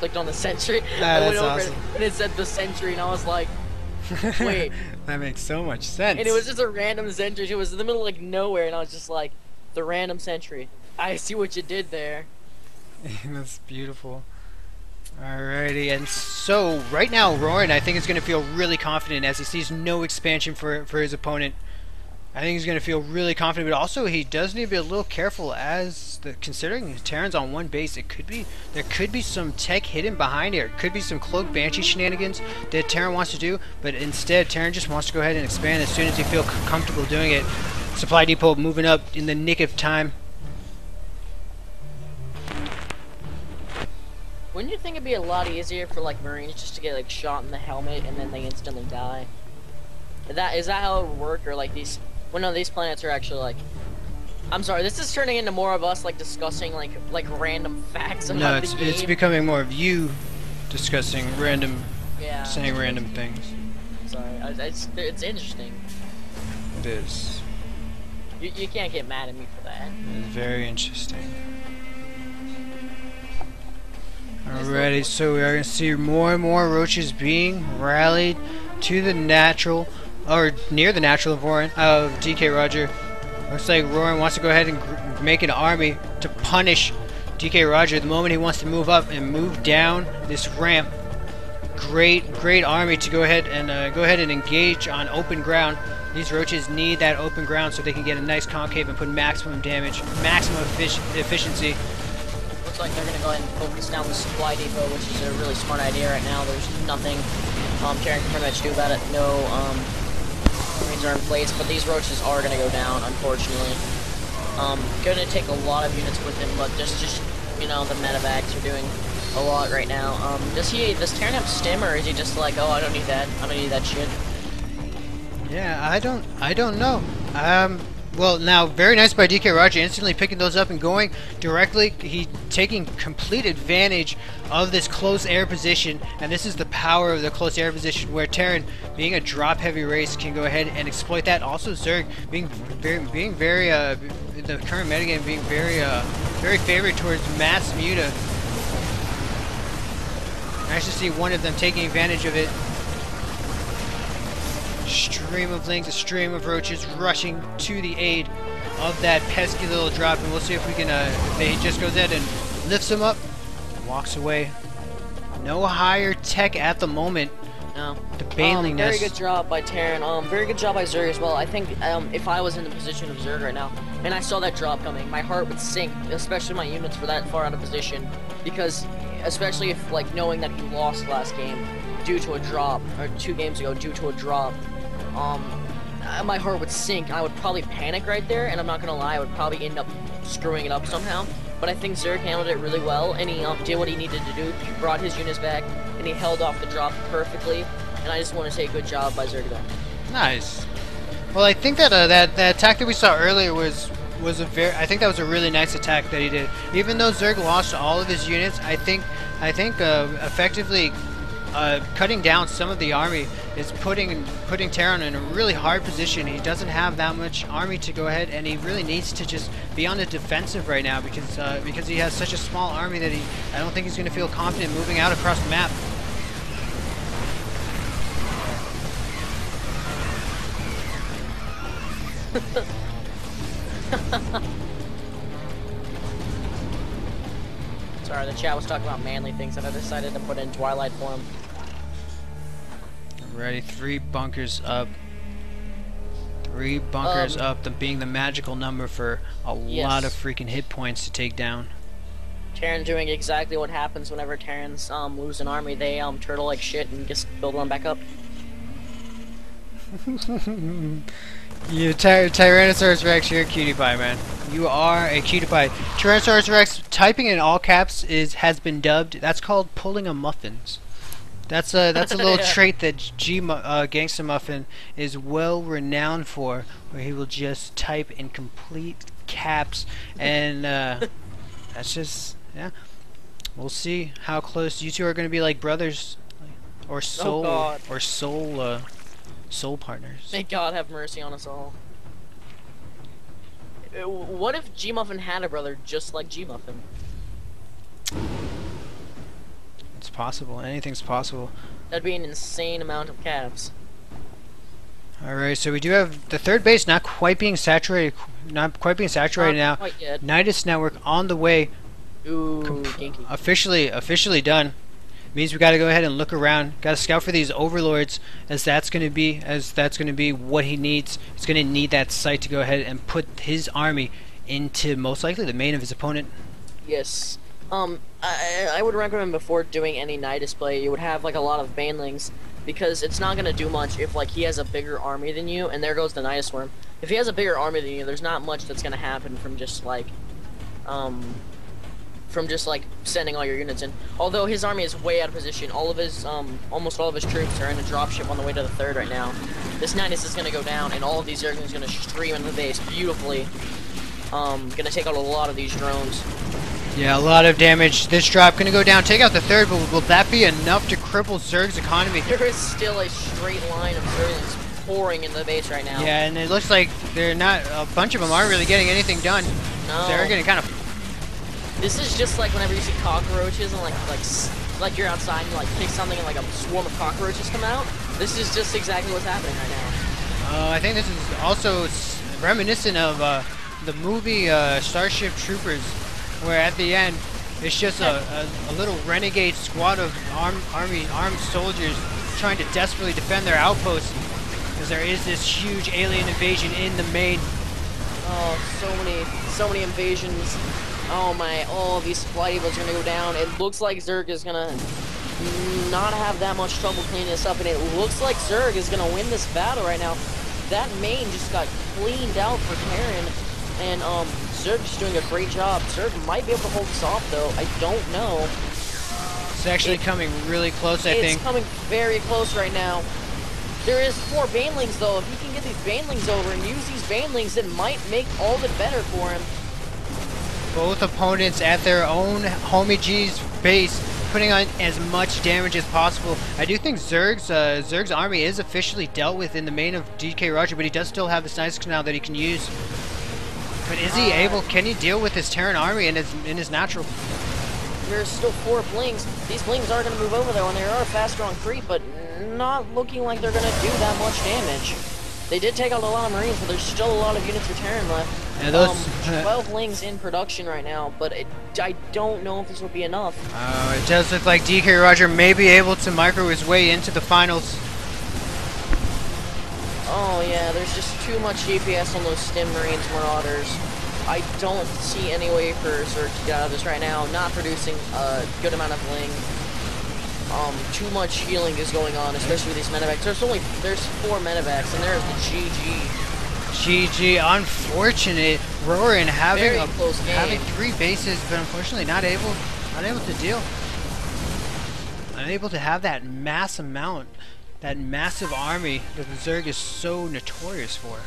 clicked on the sentry. Ah, I went that's over awesome. and it said the sentry, and I was like, wait. That makes so much sense. And it was just a random sentry. It was in the middle of like nowhere, and I was just like, the random sentry. I see what you did there. That's beautiful. Alrighty, and so right now Rorin I think is going to feel really confident as he sees no expansion for his opponent. I think he's going to feel really confident, but also he does need to be a little careful considering Terran's on one base. There could be some tech hidden behind here. It could be some cloak banshee shenanigans that Terran wants to do, but instead Terran just wants to go ahead and expand as soon as he feels comfortable doing it. Supply depot moving up in the nick of time. Wouldn't you think it'd be a lot easier for like Marines just to get like shot in the helmet and then they instantly die? Is that how it would work, or like these? Well, no, these planets are actually like. I'm sorry, this is turning into more of us like discussing like random facts about No, the game. it's becoming more of you discussing random, Yeah. saying random things. Sorry, it's interesting. It is. You can't get mad at me for that. It's very interesting. Alrighty, so we are going to see more and more roaches being rallied to the natural, or near the natural of dkroger. Looks like Rorin wants to go ahead and make an army to punish dkroger the moment he wants to move up and move down this ramp. Great army to go ahead and engage on open ground. These roaches need that open ground so they can get a nice concave and put maximum damage, maximum efficiency. Looks like they're gonna go ahead and focus down the supply depot, which is a really smart idea right now. There's nothing Terran can pretty much do about it. No Marines are in place, but these roaches are gonna go down, unfortunately. Gonna take a lot of units with him, but just you know, the medevacs are doing a lot right now. Does Terran have stim, or is he just like, oh, I don't need that shit? Yeah, I don't know. Well, now, very nice by dkroger, instantly picking those up and going directly. He taking complete advantage of this close air position, and this is the power of the close air position, where Terran, being a drop-heavy race, can go ahead and exploit that. Also, Zerg being very the current metagame being very favored towards mass muta. Nice to see one of them taking advantage of it. Stream of lings, a stream of roaches rushing to the aid of that pesky little drop, and we'll see if we can, if he just goes ahead and lifts him up and walks away. No higher tech at the moment. No. The Baneling Very nest. good job by Terran. Very good job by Zerg as well. I think if I was in the position of Zerg right now, and I saw that drop coming, my heart would sink, especially my units were that far out of position, because especially if like knowing that he lost last game due to a drop, or 2 games ago due to a drop. My heart would sink. I would probably panic right there, and I'm not gonna lie, I would probably end up screwing it up somehow. But I think Zerg handled it really well, and he did what he needed to do. He brought his units back, and he held off the drop perfectly. And I just want to say good job by Zerg there. Nice. Well, I think that that attack that we saw earlier was I think that was a really nice attack that he did. Even though Zerg lost all of his units, I think effectively cutting down some of the army is putting Terran in a really hard position. He doesn't have that much army to go ahead, and he really needs to just be on the defensive right now because he has such a small army that I don't think he's going to feel confident moving out across the map. Sorry, the chat was talking about manly things, and I decided to put in Twilight for him. Ready, 3 bunkers up. 3 bunkers up, being the magical number for a lot of freaking hit points to take down. Terran doing exactly what happens whenever Terrans lose an army. They turtle like shit and just build one back up. You Tyrannosaurus Rex, you're a cutie pie, man. You are a cutie pie. Tyrannosaurus Rex, typing in all caps has been dubbed. That's called pulling a muffins. That's a little trait that Gangsta Muffin is well renowned for, where he will just type in complete caps, and that's just We'll see how close you two are going to be, like brothers, or soul, soul partners. May God have mercy on us all. What if G Muffin had a brother just like G Muffin? possible. Anything's possible. That'd be an insane amount of caps. Alright, so we do have the third base not quite being saturated. Not quite being saturated now. Quite yet. Nidus network on the way. Ooh, ginky. Officially done. Means we got to go ahead and look around. Got to scout for these overlords, as that's going to be what he needs. He's going to need that site to go ahead and put his army into most likely the main of his opponent. Yes. I would recommend before doing any Nidus play, you would have like a lot of banelings, because it's not gonna do much if like he has a bigger army than you, and there goes the Nidus Worm. If he has a bigger army than you, there's not much that's gonna happen from just like sending all your units in. Although his army is way out of position. All of his almost all of his troops are in a dropship on the way to the third right now. This Nidus is gonna go down, and all of these Zerglings gonna stream into the base beautifully. Gonna take out a lot of these drones. Yeah, a lot of damage. This drop gonna go down, take out the third, but will that be enough to cripple Zerg's economy? There is still a straight line of Zerglings pouring in the base right now. Yeah, and it looks like they're not. A bunch of them aren't really getting anything done. No. They're gonna kind of. This is just like whenever you see cockroaches and like you're outside and you like pick something and like a swarm of cockroaches come out. This is just exactly what's happening right now. I think this is also reminiscent of the movie Starship Troopers, where at the end it's just a little renegade squad of armed soldiers trying to desperately defend their outposts, because there is this huge alien invasion in the main. Oh, so many invasions. Oh my, all these supply depots are gonna go down. It looks like Zerg is gonna not have that much trouble cleaning this up, and it looks like Zerg is gonna win this battle right now. That main just got cleaned out for Terran, and Zerg's doing a great job. Zerg might be able to hold this off, though. I don't know. It's actually coming really close, I think. It's coming very close right now. There is 4 banelings, though. If he can get these banelings over and use these banelings, it might make all the better for him. Both opponents at their own homie G's base, putting on as much damage as possible. I do think Zerg's army is officially dealt with in the main of dkroger, but he does still have this nice canal that he can use. But is he able? Can he deal with his Terran army in his natural? There's still 4 blings. These blings are going to move over there when they are faster on creep, but not looking like they're going to do that much damage. They did take out a lot of Marines, but there's still a lot of units for Terran left. And those 12 blings in production right now, but I don't know if this will be enough. It does look like dkroger may be able to micro his way into the finals. Oh yeah, there's just too much DPS on those Stim Marines Marauders. I don't see any way for Zerg to get out of this right now. Not producing a good amount of bling. Too much healing is going on, especially with these medevacs. There's 4 medevacs, and there's the GG. Unfortunate. Rorin having having 3 bases, but unfortunately not able to deal. Unable to have that mass amount, that massive army that the Zerg is so notorious for.